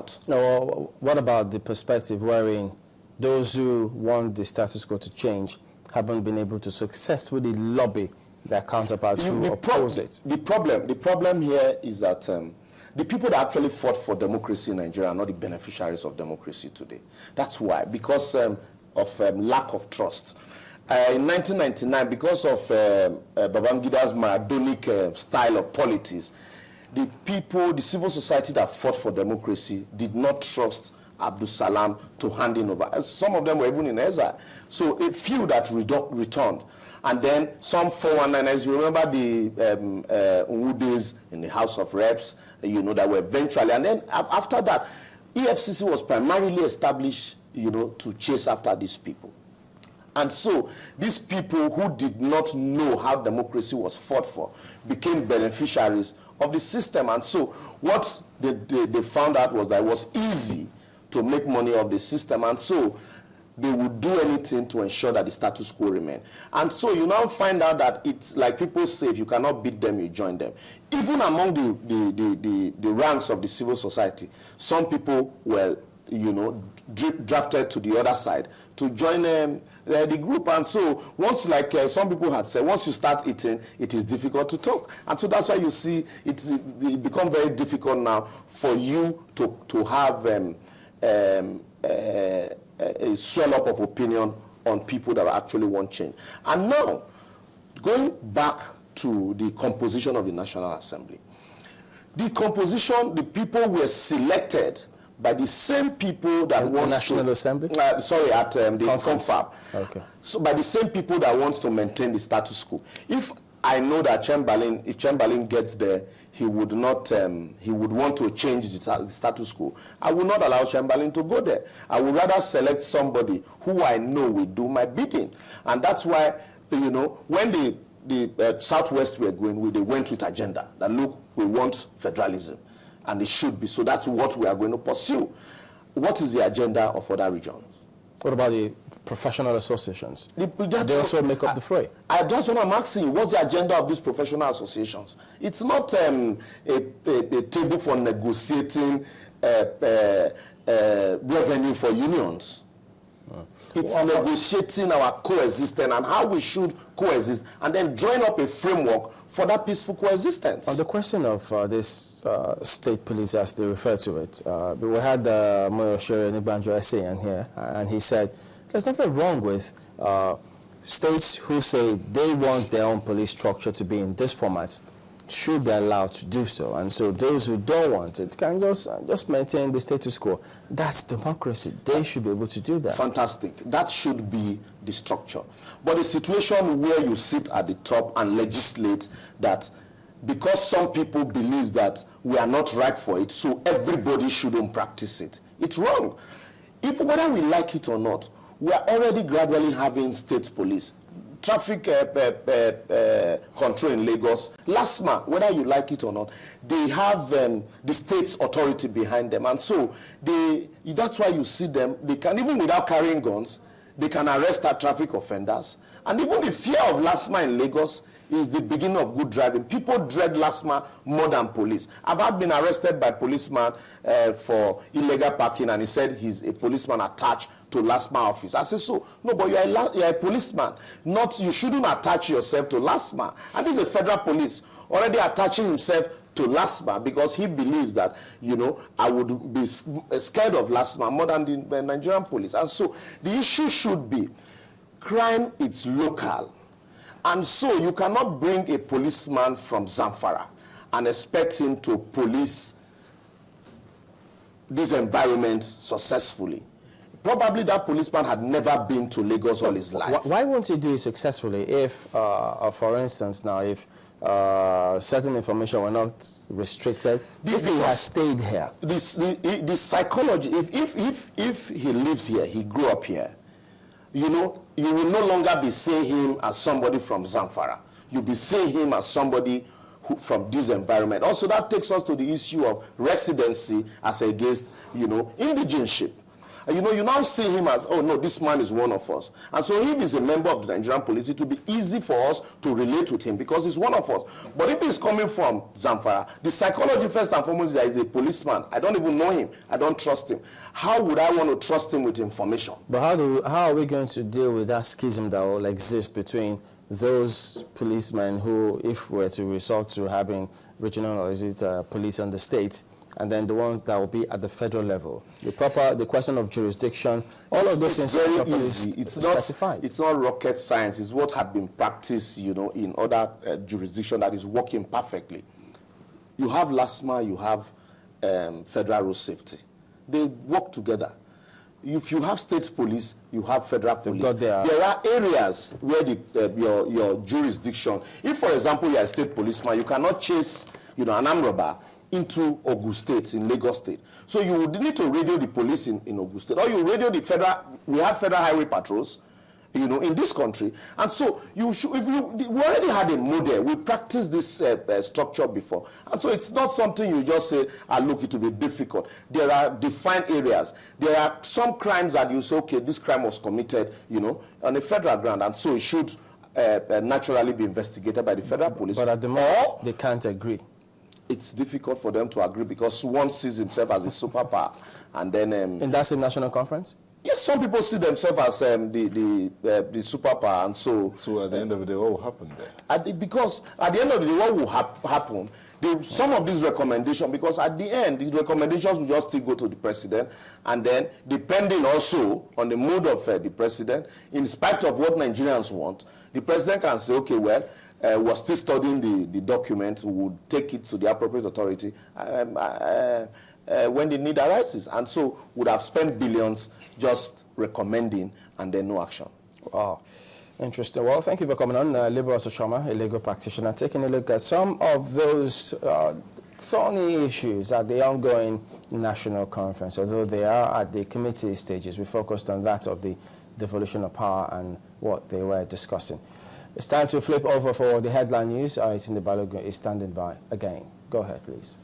out. No, what about the perspective wherein those who want the status quo to change haven't been able to successfully lobby their counterparts who oppose it? The problem here is that the people that actually fought for democracy in Nigeria are not the beneficiaries of democracy today. That's why, because of lack of trust. In 1999, because of Babangida's Maradonic style of politics, the people, the civil society that fought for democracy did not trust Abdul Salam to hand in over. Some of them were even in exile. So a few that returned. And then some 419ers, you remember the Unwudes in the House of Reps, that were eventually. And then after that, EFCC was primarily established, to chase after these people. And so these people who did not know how democracy was fought for became beneficiaries of the system. And so what they found out was that it was easy to make money off the system. And so they would do anything to ensure that the status quo remained. And so you now find out that it's like people say, if you cannot beat them, you join them. Even among the ranks of the civil society, some people were, drafted to the other side to join the group. And so once, like some people had said, once you start eating, it is difficult to talk. And so that's why you see it become very difficult now for you to have a swell up of opinion on people that actually want change. And now, going back to the composition of the National Assembly, the composition, the people were selected by the same people that want the National Assembly? At the confab. Okay. So by the same people that wants to maintain the status quo. If I know that if Chamberlain gets there, he would not. He would want to change the status quo. I will not allow Chamberlain to go there. I would rather select somebody who I know will do my bidding, and that's why when the Southwest were going, they went with agenda that look, we want federalism. And it should be. So that's what we are going to pursue. What is the agenda of other regions? What about the professional associations? They also make up the fray. That's what I'm asking you. What's the agenda of these professional associations? It's not a table for negotiating revenue for unions. It's negotiating our coexistence and how we should coexist, and then drawing up a framework for that peaceful coexistence. On the question of this state police, as they refer to it, we had Moyoshere Nibanjo SAN here, and he said there's nothing wrong with states who say they want their own police structure to be in this format should be allowed to do so, and so those who don't want it can just maintain the status quo. That's democracy. They should be able to do that. Fantastic. That should be the structure. But the situation where you sit at the top and legislate that because some people believe that we are not right for it, so everybody shouldn't practice it. It's wrong. Whether we like it or not, we are already gradually having state police. Traffic control in Lagos, LASMA, whether you like it or not, they have the state's authority behind them. And so that's why you see them, they can, even without carrying guns, they can arrest our traffic offenders. And even the fear of LASMA in Lagos is the beginning of good driving. People dread LASMA more than police. I've been arrested by a policeman for illegal parking, and he said he's a policeman attached to LASMA office. I said, so, no, but you're a policeman. You shouldn't attach yourself to LASMA. And this is a federal police already attaching himself to LASMA because he believes that, I would be scared of LASMA more than the Nigerian police. And so the issue should be crime is local. And so you cannot bring a policeman from Zamfara and expect him to police this environment successfully. Probably that policeman had never been to Lagos all his life. Why won't he do it successfully if, for instance, now, if certain information were not restricted, if he has stayed here? The psychology, if he lives here, he grew up here, you will no longer be seeing him as somebody from Zamfara. You'll be seeing him as somebody from this environment. Also, that takes us to the issue of residency as against, indigenship. You know, you now see him as, oh no, this man is one of us. And so if he's a member of the Nigerian police, it will be easy for us to relate with him because he's one of us. But if he's coming from Zamfara, the psychology first and foremost is that he's a policeman. I don't even know him. I don't trust him. How would I want to trust him with information? But how are we going to deal with that schism that will exist between those policemen who, if we're to resort to having regional or is it police on the states, and then the ones that will be at the federal level, the question of jurisdiction, all of those things are very properly easy. It's specified. It's not rocket science. It's what had been practiced, you know, in other jurisdictions that is working perfectly. You have LASMA, you have Federal Road Safety. They work together. If you have state police, you have federal police. There are areas where your jurisdiction, if for example you are a state policeman, you cannot chase, you know, an armed robber into Ogun State, in Lagos State. So you would need to radio the police in Ogun State, or you radio the federal, we have federal highway patrols, you know, in this country. And so you should, we already had a model. We practiced this structure before. And so it's not something you just say, look, it will be difficult. There are defined areas. There are some crimes that you say, okay, this crime was committed, you know, on a federal ground, and so it should naturally be investigated by the federal police. But at the moment, they can't agree. It's difficult for them to agree because one sees himself as a superpower, and then in that same national conference. Yes, some people see themselves as the superpower, and so. So at the end of the day, what will happen there? Because at the end of the day, what will happen? Some of these recommendations, because at the end, these recommendations will just still go to the president, and then depending also on the mood of the president, in spite of what Nigerians want, the president can say, okay, well, we're still studying the document, we would take it to the appropriate authority when the need arises. And so would have spent billions just recommending and then no action. Wow. Interesting. Well, thank you for coming on. Liborous Oshomah, a legal practitioner, taking a look at some of those thorny issues at the ongoing national conference. Although they are at the committee stages, we focused on that of the devolution of power and what they were discussing. It's time to flip over for the headline news. It's in the Balogun is standing by again. Go ahead, please.